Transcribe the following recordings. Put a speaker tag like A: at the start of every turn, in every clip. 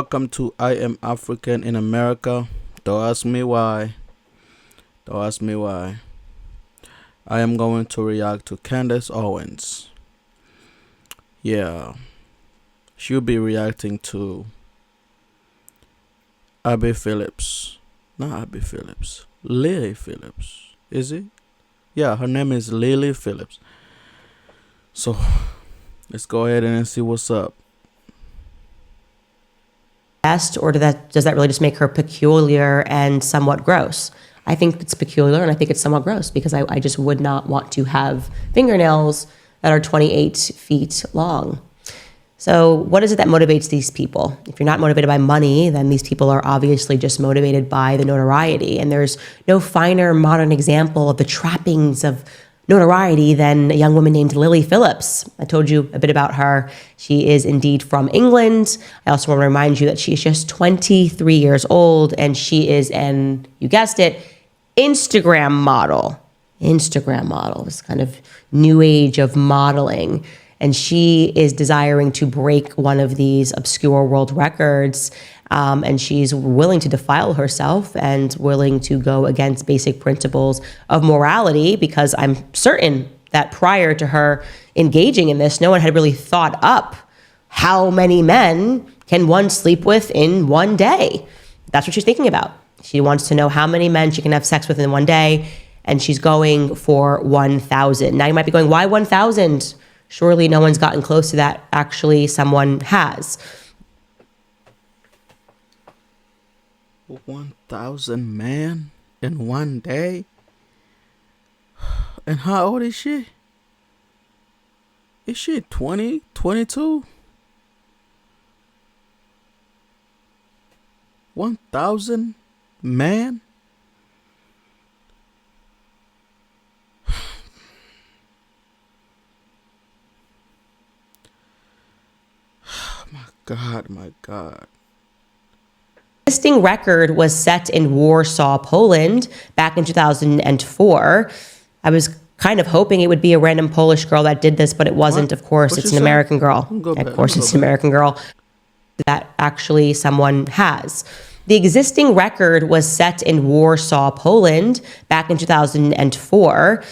A: Welcome to I Am African in America. Don't ask me why. Don't ask me why. I am going to react to Candace Owens. Yeah. She'll be reacting to Abby Phillips. Not Abby Phillips. Lily Phillips. Is it? Yeah, her name is Lily Phillips. So let's go ahead and see what's up.
B: Best, or does that really just make her peculiar and somewhat gross? I think it's peculiar and I think it's somewhat gross because I just would not want to have fingernails that are 28 feet long. So what is it that motivates these people? If you're not motivated by money, then these people are obviously just motivated by the notoriety. And there's no finer modern example of the trappings of notoriety than a young woman named Lily Phillips. I told you a bit about her. She is indeed from England. I also want to remind you that she's just 23 years old and she is an, you guessed it, Instagram model. Instagram model, this kind of new age of modeling. And she is desiring to break one of these obscure world records. And she's willing to defile herself and willing to go against basic principles of morality, because I'm certain that prior to her engaging in this, no one had really thought up how many men can one sleep with in one day. That's what she's thinking about. She wants to know how many men she can have sex with in one day, and she's going for 1,000. Now you might be going, why 1,000? Surely no one's gotten close to that. Actually, someone has.
A: 1,000 men in one day? And how old is she? Is she 20, 22? 1,000 men? My God.
B: Existing record was set in Warsaw, Poland back in 2004. I was kind of hoping it would be a random Polish girl that did this, but it wasn't. Of course, it's an American girl. Of course, it's an American girl that actually someone has. The existing record was set in Warsaw, Poland back in 2004.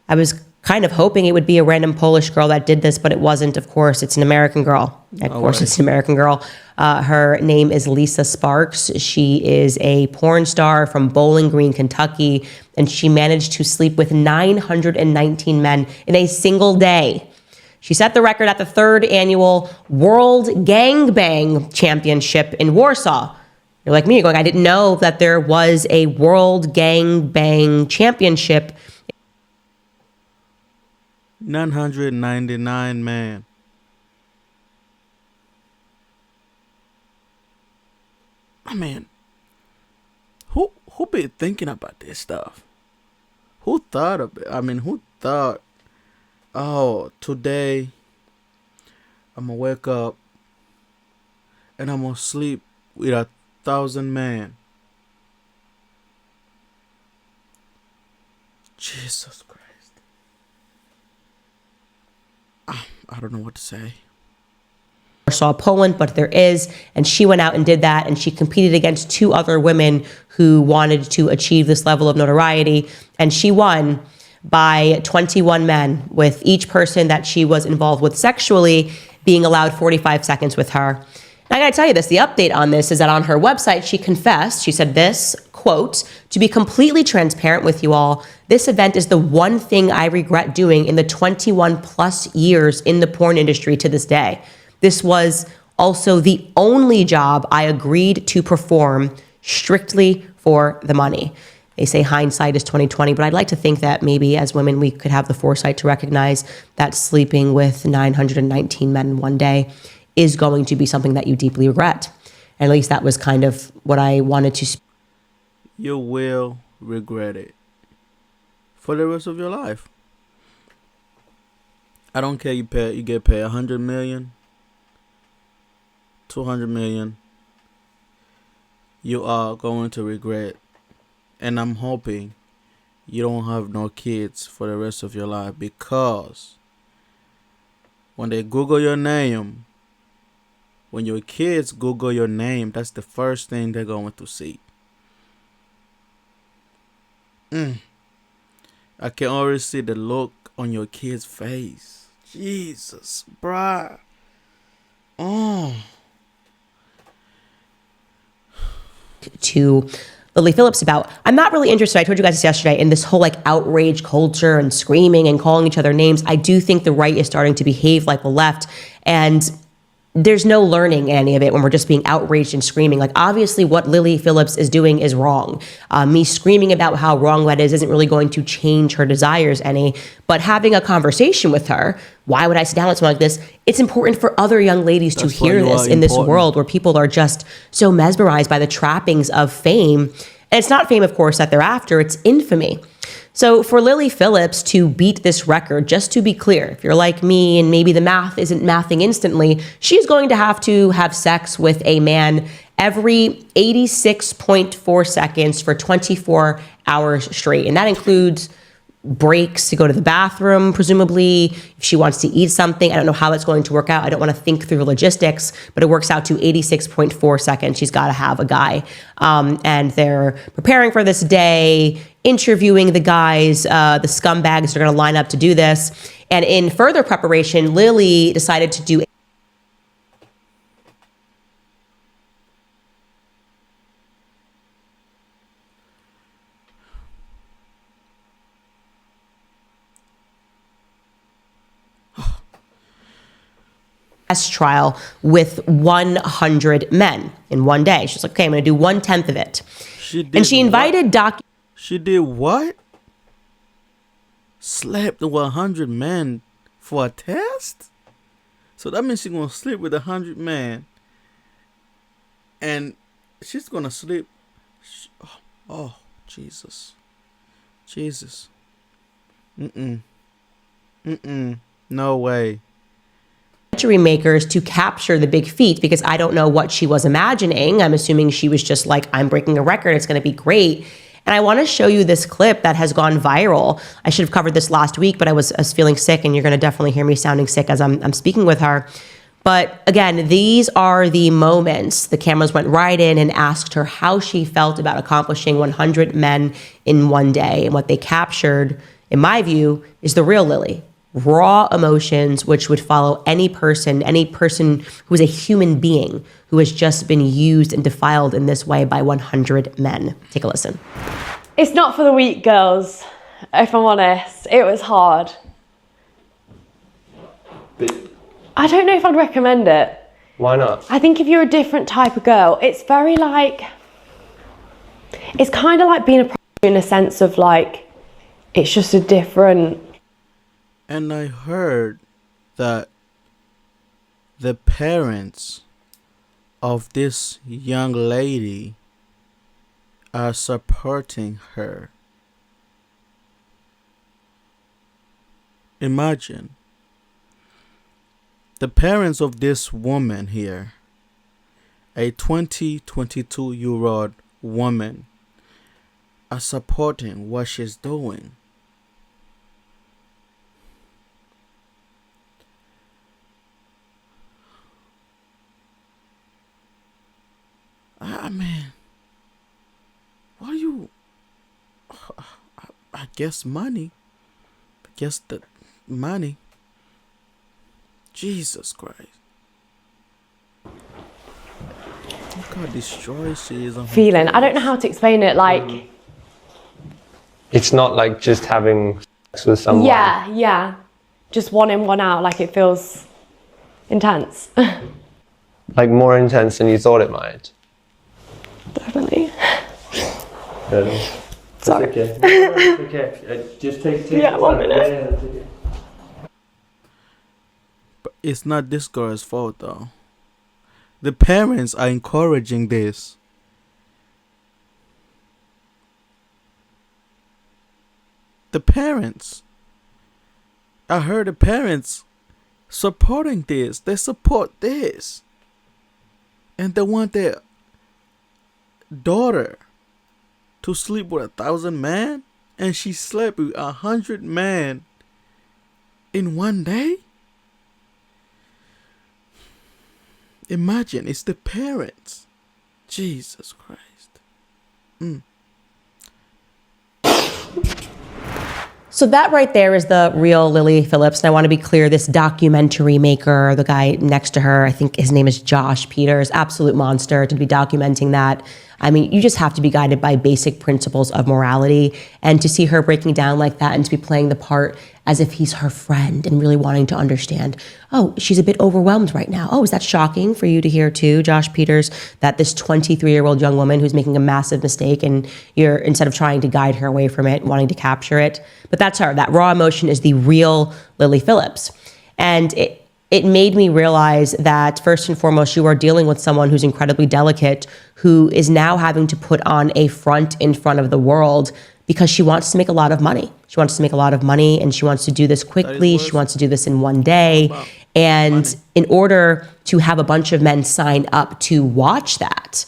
B: I was kind of hoping it would be a random Polish girl that did this, but it wasn't. Of course, it's an American girl. Of course, it's an American girl. Her name is Lisa Sparks. She is a porn star from Bowling Green, Kentucky, and she managed to sleep with 919 men in a single day. She set the record at the 3rd annual World Gangbang Championship in Warsaw. You're like me, you're going, I didn't know that there was a World Gangbang Championship.
A: 999 men. I mean, who be thinking about this stuff? Who thought of it? I mean, who thought, oh, today I'm gonna wake up and I'm gonna sleep with 1,000 men? Jesus Christ. I don't know what to say.
B: Warsaw, Poland, but there is, and she went out and did that, and she competed against 2 other women who wanted to achieve this level of notoriety, and she won by 21 men, with each person that she was involved with sexually being allowed 45 seconds with her. And I gotta tell you this, the update on this is that on her website, she confessed, she said this, quote, "To be completely transparent with you all, this event is the one thing I regret doing in the 21 plus years in the porn industry to this day. This was also the only job I agreed to perform strictly for the money." They say hindsight is 20/20, but I'd like to think that maybe as women, we could have the foresight to recognize that sleeping with 919 men in one day is going to be something that you deeply regret. At least that was kind of what I wanted to.
A: You will regret it for the rest of your life. I don't care. You get paid 100 million, 200 million. You are going to regret, and I'm hoping you don't have no kids for the rest of your life, because when they Google your name, When your kids Google your name, that's the first thing they're going to see. I can already see the look on your kid's face. Jesus, bruh. Oh.
B: To Lily Phillips about, I'm not really interested, I told you guys this yesterday, in this whole like outrage culture and screaming and calling each other names. I do think the right is starting to behave like the left, and there's no learning in any of it when we're just being outraged and screaming. Like, obviously what Lily Phillips is doing is wrong. Me screaming about how wrong that is isn't really going to change her desires any, but having a conversation with her, why would I sit down with someone like this? It's important for other young ladies to hear this in this world where people are just so mesmerized by the trappings of fame. And it's not fame, of course, that they're after, it's infamy. So for Lily Phillips to beat this record, just to be clear, if you're like me and maybe the math isn't mathing instantly, she's going to have sex with a man every 86.4 seconds for 24 hours straight. And that includes breaks to go to the bathroom, presumably, if she wants to eat something. I don't know how that's going to work out. I don't want to think through the logistics, but it works out to 86.4 seconds. She's got to have a guy. And they're preparing for this day, interviewing the guys, the scumbags are going to line up to do this. And in further preparation, Lily decided to do trial with 100 men in one day. She's like, okay, I'm going to do 1/10 of it. She invited
A: She did what? Slept with 100 men for a test? So that means she's going to sleep with 100 men. And she's going to sleep. Oh, Jesus. Jesus. No way.
B: Makers to capture the big feat, because I don't know what she was imagining. I'm assuming she was just like, I'm breaking a record, it's going to be great. And I want to show you this clip that has gone viral. I should have covered this last week, but I was feeling sick, and you're going to definitely hear me sounding sick as I'm speaking with her. But again, these are the moments. The cameras went right in and asked her how she felt about accomplishing 100 men in one day. And what they captured, in my view, is the real Lily. Raw emotions, which would follow any person who is a human being who has just been used and defiled in this way by 100 men. Take a listen.
C: It's not for the weak, girls, if I'm honest. It was hard.
D: But
C: I don't know if I'd recommend it.
D: why not?
C: I think if you're a different type of girl, it's very like, it's kind of like being a prostitute in a sense of like, it's just a different.
A: And I heard that the parents of this young lady are supporting her. Imagine. The parents of this woman here, a 22-year-old woman, are supporting what she's doing. I mean, what do you... I guess money. I guess the money. Jesus Christ. Look how destroyed she is on her
C: Feeling.
A: face.
C: I don't know how to explain it. Like,
D: It's not like just having sex with someone.
C: yeah. Just one in, one out. Like, it feels intense.
D: Like more intense than you thought it might.
C: Definitely.
D: Really?
C: Sorry.
D: It's okay. No, it's okay. Just take
C: Yeah, 1 minute.
D: Yeah, that's okay.
A: But it's not this girl's fault though. The parents are encouraging this. The parents. I heard the parents supporting this. They support this. And they want their daughter to sleep with 1,000 men, and she slept with 100 men in one day. Imagine, it's the parents. Jesus Christ.
B: So that right there is the real Lily Phillips. And I want to be clear, this documentary maker, the guy next to her, I think his name is Josh Peters, absolute monster to be documenting that. I mean, you just have to be guided by basic principles of morality. And to see her breaking down like that and to be playing the part as if he's her friend and really wanting to understand, oh, she's a bit overwhelmed right now. Oh, is that shocking for you to hear too, Josh Peters, that this 23-year-old young woman who's making a massive mistake and you're, instead of trying to guide her away from it, wanting to capture it. But that's her. That raw emotion is the real Lily Phillips. And it made me realize that first and foremost, you are dealing with someone who's incredibly delicate, who is now having to put on a front in front of the world because she wants to make a lot of money. She wants to make a lot of money and she wants to do this quickly. She wants to do this in one day. And in order to have a bunch of men sign up to watch that,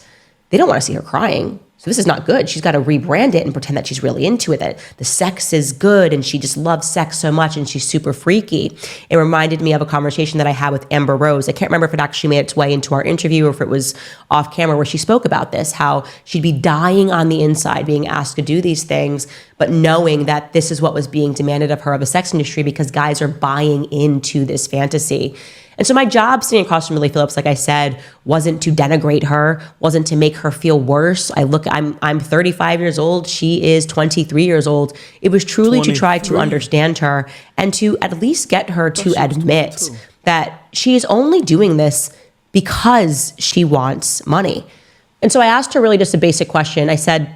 B: they don't want to see her crying. So this is not good. She's got to rebrand it and pretend that she's really into it, that the sex is good and she just loves sex so much and she's super freaky. It reminded me of a conversation that I had with Amber Rose. I can't remember if it actually made its way into our interview or if it was off camera, where she spoke about this, how she'd be dying on the inside being asked to do these things, but knowing that this is what was being demanded of her of the sex industry because guys are buying into this fantasy. And so my job sitting across from Lily Phillips, like I said, wasn't to denigrate her, wasn't to make her feel worse. I'm 35 years old. She is 23 years old. It was truly 23. To try to understand her and to at least get her to admit that she is only doing this because she wants money. And so I asked her really just a basic question. I said,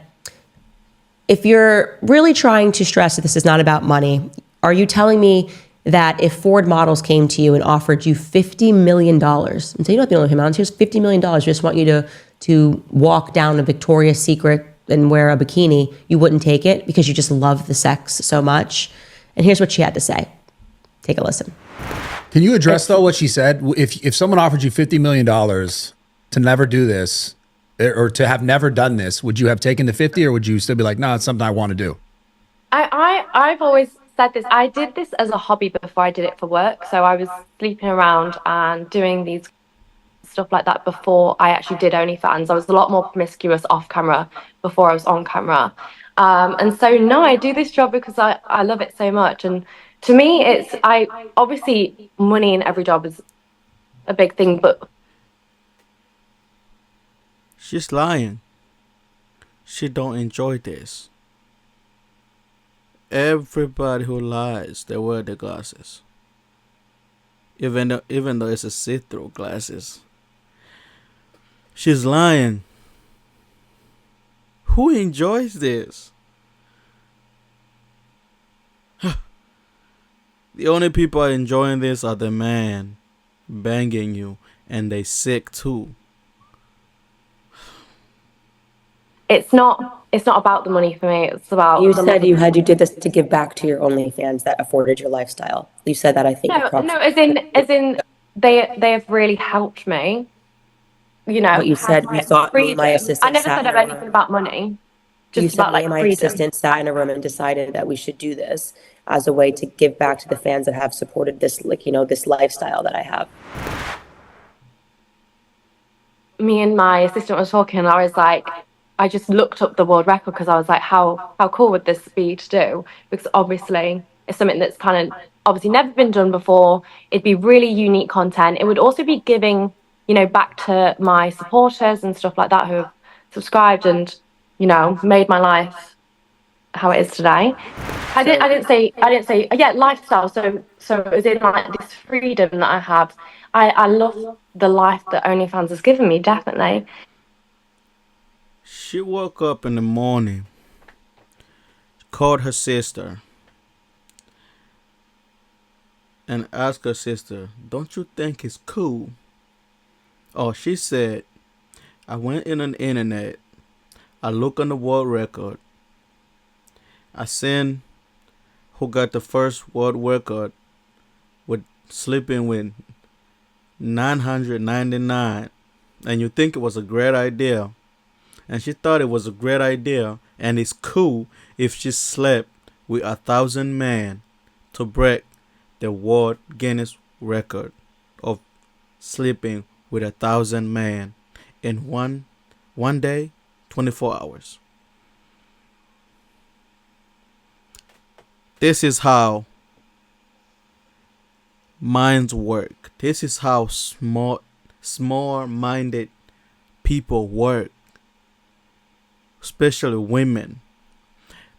B: if you're really trying to stress that this is not about money, are you telling me that if Ford Models came to you and offered you $50 million and say, you don't have to be on here's $50 million, we just want you to walk down a Victoria's Secret and wear a bikini, you wouldn't take it because you just love the sex so much? And here's what she had to say. Take a listen.
E: Can you address though what she said? If someone offered you $50 million to never do this or to have never done this, would you have taken the 50 or would you still be like, no, it's something I want to do?
C: I've always said this. I did this as a hobby before I did it for work. So I was sleeping around and doing these stuff like that before I actually did OnlyFans. I was a lot more promiscuous off camera before I was on camera. And so no, I do this job because I love it so much. And to me, obviously money in every job is a big thing, but
A: she's lying. She don't enjoy this. Everybody who lies, they wear the glasses. Even though it's a see-through glasses. She's lying. Who enjoys this? The only people enjoying this are the man banging you, and they sick too.
C: it's not about the money for me. It's about
B: You said you did this to give back to your OnlyFans that afforded your lifestyle. You said that, I think.
C: No, as in they have really helped me. You know,
B: what you said, you thought me, my assistant.
C: I never said anything about money.
B: You said me and my assistant sat in a room and decided that we should do this as a way to give back to the fans that have supported this, like, you know, this lifestyle that I have.
C: Me and my assistant was talking, and I was like, I just looked up the world record because I was like, how cool would this be to do? Because obviously it's something that's kind of obviously never been done before. It'd be really unique content. It would also be giving, you know, back to my supporters and stuff like that who have subscribed and, you know, made my life how it is today. I didn't say yeah, lifestyle. So as in like this freedom that I have. I love the life that OnlyFans has given me, definitely.
A: She woke up in the morning, called her sister, and asked her sister, "Don't you think it's cool?" Oh, she said, "I went in on the internet, I look on the world record, I seen who got the first world record with sleeping with 999, and you think it was a great idea." And she thought it was a great idea, and it's cool if she slept with 1,000 men to break the world Guinness record of sleeping with 1,000 men in one day, 24 hours. This is how minds work. This is how small-minded people work, especially women.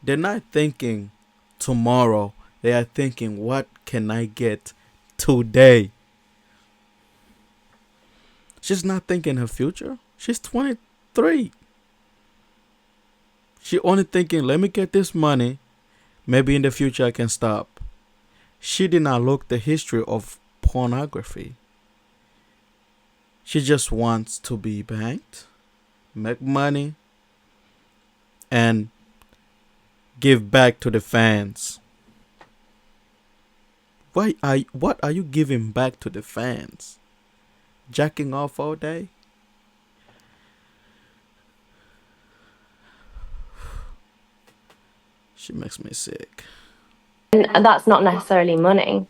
A: They're not thinking tomorrow. They are thinking, what can I get today? She's not thinking her future. She's 23. She only thinking, let me get this money. Maybe in the future I can stop. She did not look the history of pornography. She just wants to be banked, make money, and give back to the fans. What are you giving back to the fans? Jacking off all day? She makes me sick.
C: And that's not necessarily money.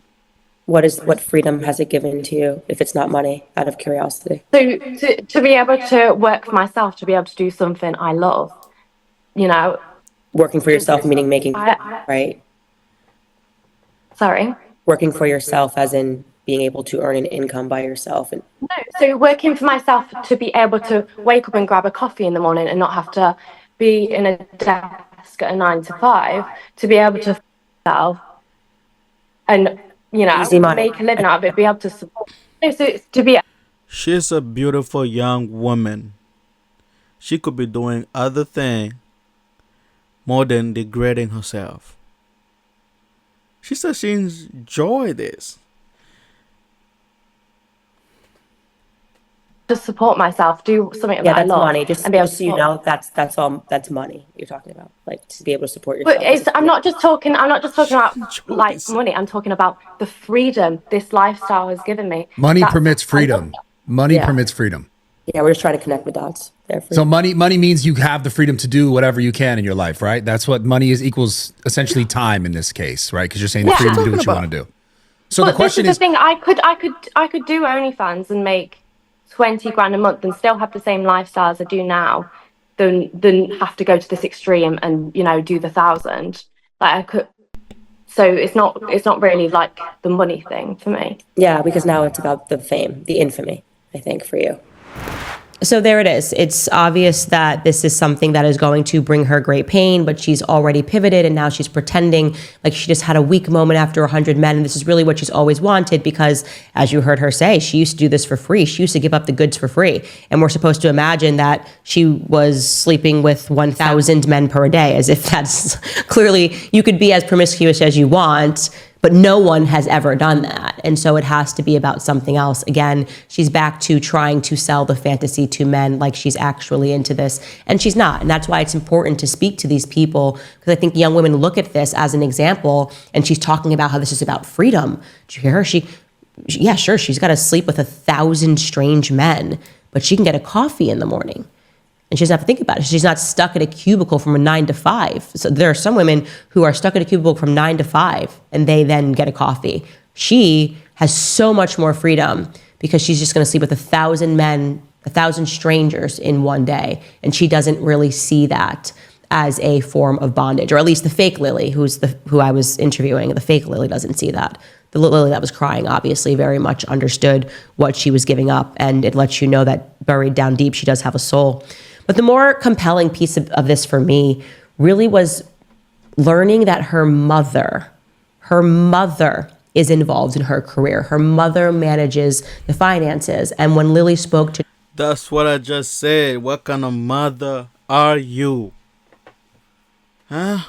B: What freedom has it given to you if it's not money, out of curiosity?
C: So to be able to work for myself, to be able to do something I love, you know.
B: Working for yourself, meaning making,
C: I-
B: right?
C: Sorry.
B: Working for yourself as in being able to earn an income by yourself. And
C: No, so working for myself to be able to wake up and grab a coffee in the morning and not have to be in a desk at a 9 to 5, to be able to myself and, you know,
B: Easy money.
C: make a living out of it, be able to support. No, so it's to be.
A: She's a beautiful young woman. She could be doing other things more than degrading herself. She says she enjoys this.
C: To support myself, do something
B: yeah,
C: that I
B: that's
C: love,
B: money. Just
C: and be able
B: so
C: to
B: you
C: support.
B: know, that's all. That's money you're talking about. Like to be able to support yourself.
C: But I'm not just talking about
A: Enjoy
C: like
A: this.
C: money. I'm talking about the freedom this lifestyle has given me.
E: Money
C: That's-
E: permits freedom. Money
B: Yeah.
E: permits freedom.
B: Yeah, we're just trying to connect with dots. There for
E: So
B: you.
E: money means you have the freedom to do whatever you can in your life, right? That's what money is, equals essentially time in this case, right? Because you're saying the
C: Yeah.
E: freedom to do what
A: Talking
E: you want to do. So
C: But
E: the question
C: this is
E: is,
C: the thing. I could do OnlyFans and make 20 grand a month and still have the same lifestyle as I do now, than have to go to this extreme and, you know, do the 1,000. Like I could. So it's not really like the money thing for me.
B: Yeah, because now it's about the fame, the infamy, I think, for you. So there it is. It's obvious that this is something that is going to bring her great pain, but she's already pivoted and now she's pretending like she just had a weak moment after 100 men. And this is really what she's always wanted because, as you heard her say, she used to do this for free. She used to give up the goods for free. And we're supposed to imagine that she was sleeping with 1,000 men per day, as if that's clearly, you could be as promiscuous as you want, but no one has ever done that. And so it has to be about something else. Again, she's back to trying to sell the fantasy to men like she's actually into this. And she's not. And that's why it's important to speak to these people, because I think young women look at this as an example. And she's talking about how this is about freedom. Did you hear her? Yeah, sure, she's got to sleep with 1,000 strange men, but she can get a coffee in the morning. And she doesn't have to think about it. She's not stuck at a cubicle from a 9 to 5. So there are some women who are stuck at a cubicle from 9 to 5 and they then get a coffee. She has so much more freedom because she's just going to sleep with 1,000 men, 1,000 strangers in one day. And she doesn't really see that as a form of bondage, or at least the fake Lily, who I was interviewing, the fake Lily doesn't see that. The Lily that was crying obviously very much understood what she was giving up, and it lets you know that buried down deep, she does have a soul. But the more compelling piece of this for me really was learning that her mother is involved in her career. Her mother manages the finances. And when Lily spoke to...
A: That's what I just said. What kind of mother are you? Huh?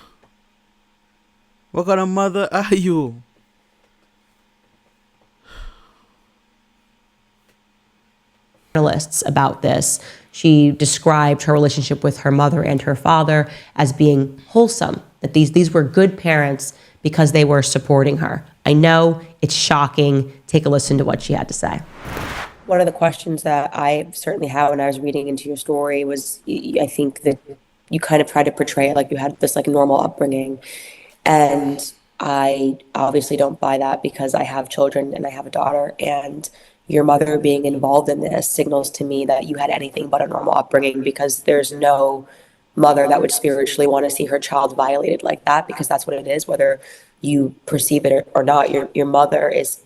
A: What kind of mother are you?
B: Journalists about this, she described her relationship with her mother and her father as being wholesome, that these were good parents because they were supporting her. I know it's shocking. Take a listen to what she had to say. One of the questions that I certainly had when I was reading into your story was, I think that you kind of tried to portray it like you had this like normal upbringing. And I obviously don't buy that because I have children and I have a daughter, and your mother being involved in this signals to me that you had anything but a normal upbringing, because there's no mother that would spiritually want to see her child violated like that, because that's what it is, whether you perceive it or not. Your mother is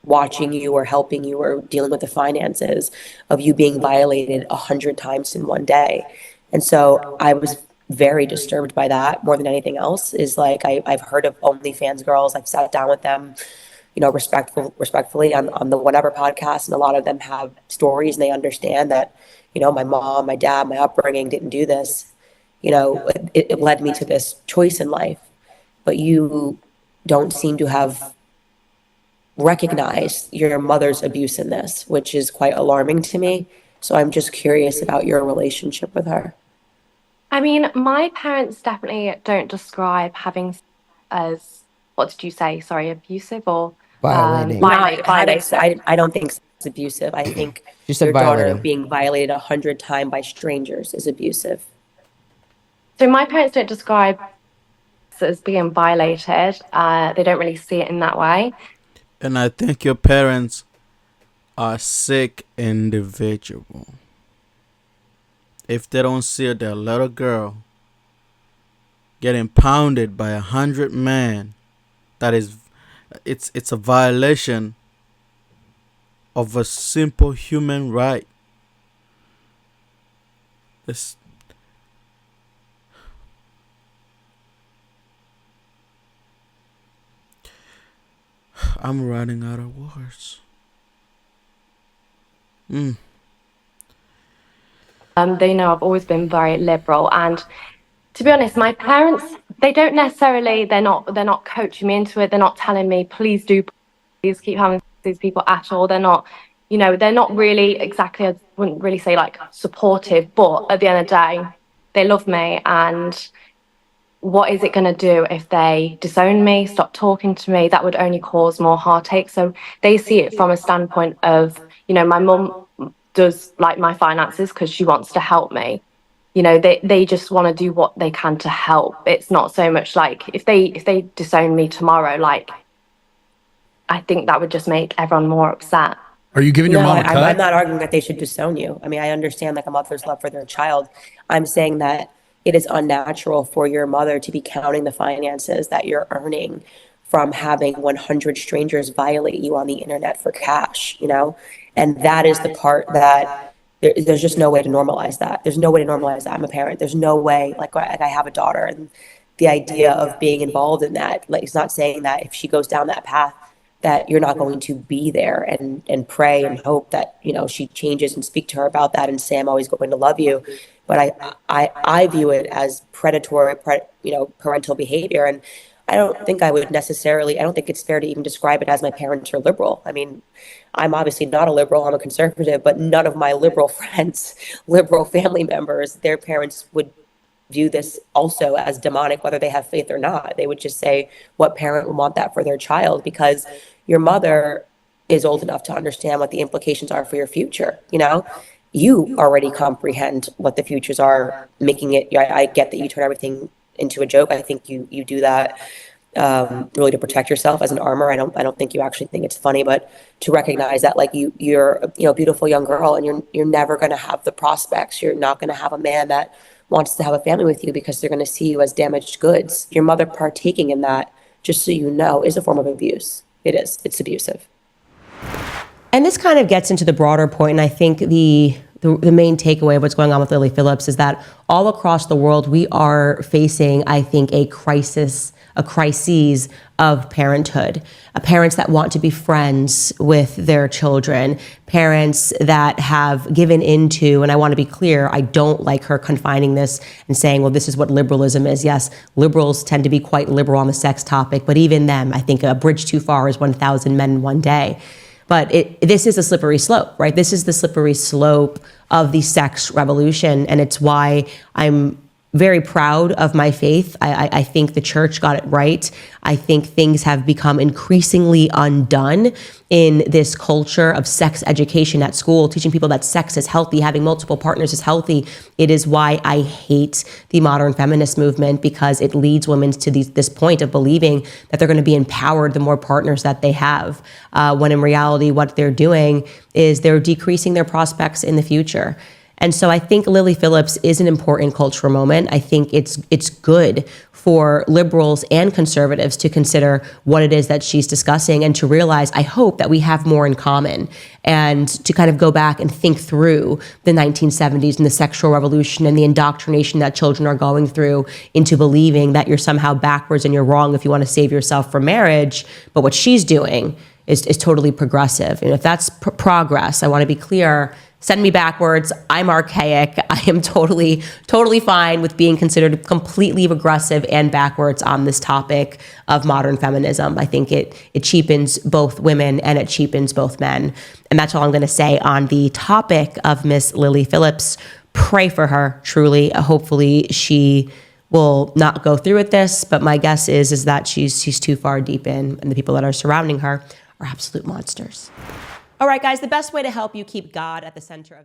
B: watching you or helping you or dealing with the finances of you being violated 100 times in one day. And so I was very disturbed by that more than anything else. Is like I've heard of OnlyFans girls. I've sat down with them, respectfully on the whatever podcast, and a lot of them have stories and they understand that, my mom, my dad, my upbringing didn't do this. It led me to this choice in life. But you don't seem to have recognized your mother's abuse in this, which is quite alarming to me. So I'm just curious about your relationship with her.
C: I mean, my parents definitely don't describe having sex as, what did you say? Sorry, abusive or
F: Violating.
B: I don't think it's abusive. I think
F: You said
B: your daughter
F: violating.
B: being violated 100 times by strangers is abusive.
C: So my parents don't describe sex as being violated. They don't really see it in that way.
A: And I think your parents are sick individual. If they don't see their little girl getting pounded by 100 men, it's a violation of a simple human right. I'm running out of words.
C: They know I've always been very liberal, and to be honest, my parents, they don't necessarily, they're not coaching me into it. They're not telling me, please keep having these people at all. They're not, they're not really exactly, I wouldn't really say like supportive, but at the end of the day, they love me. And what is it going to do if they disown me, stop talking to me? That would only cause more heartache. So they see it from a standpoint of, my mum does like my finances because she wants to help me. They just want to do what they can to help. It's not so much like if they disown me tomorrow, like I think that would just make everyone more upset.
E: Are you giving your mom a cut?
B: I'm not arguing that they should disown you. I mean, I understand like a mother's love for their child. I'm saying that it is unnatural for your mother to be counting the finances that you're earning from having 100 strangers violate you on the internet for cash, And that is the part that there's just no way to normalize that. There's no way to normalize that. I'm a parent. There's no way, like I have a daughter, and the idea of being involved in that, like, it's not saying that if she goes down that path that you're not going to be there and pray and hope that, she changes and speak to her about that and say, I'm always going to love you. But I view it as predatory, parental behavior. And I don't think it's fair to even describe it as my parents are liberal. I mean, I'm obviously not a liberal, I'm a conservative, but none of my liberal friends, liberal family members, their parents would view this also as demonic, whether they have faith or not. They would just say, what parent would want that for their child? Because your mother is old enough to understand what the implications are for your future, You already comprehend what the futures are, making it, I get that you turn everything into a joke. I think you do that really to protect yourself as an armor. I don't think you actually think it's funny, but to recognize that like you're a beautiful young girl, and you're never going to have the prospects. You're not going to have a man that wants to have a family with you because they're going to see you as damaged goods. Your mother partaking in that, just so you know, is a form of abuse. It is. It's abusive. And this kind of gets into the broader point, and I think the main takeaway of what's going on with Lily Phillips is that all across the world, we are facing, I think, a crisis of parenthood. Parents that want to be friends with their children, parents that have given into, and I want to be clear, I don't like her confining this and saying, well, this is what liberalism is. Yes, liberals tend to be quite liberal on the sex topic, but even them, I think a bridge too far is 1,000 men in one day. But this is a slippery slope, right? This is the slippery slope of the sex revolution. And it's why I'm very proud of my faith. I think the church got it right. I think things have become increasingly undone in this culture of sex education at school, teaching people that sex is healthy, having multiple partners is healthy. It is why I hate the modern feminist movement, because it leads women to this point of believing that they're going to be empowered the more partners that they have, when in reality, what they're doing is they're decreasing their prospects in the future. And so I think Lily Phillips is an important cultural moment. I think it's good for liberals and conservatives to consider what it is that she's discussing, and to realize, I hope, that we have more in common, and to kind of go back and think through the 1970s and the sexual revolution and the indoctrination that children are going through into believing that you're somehow backwards and you're wrong if you want to save yourself from marriage. But what she's doing is totally progressive. And if that's progress, I want to be clear. Send me backwards. I'm archaic. I am totally fine with being considered completely regressive and backwards on this topic of modern feminism. I think it cheapens both women and it cheapens both men. And that's all I'm going to say on the topic of Miss Lily Phillips. Pray for her, truly. Hopefully she will not go through with this, but my guess is that she's too far deep in, and the people that are surrounding her are absolute monsters. All right, guys, the best way to help you keep God at the center of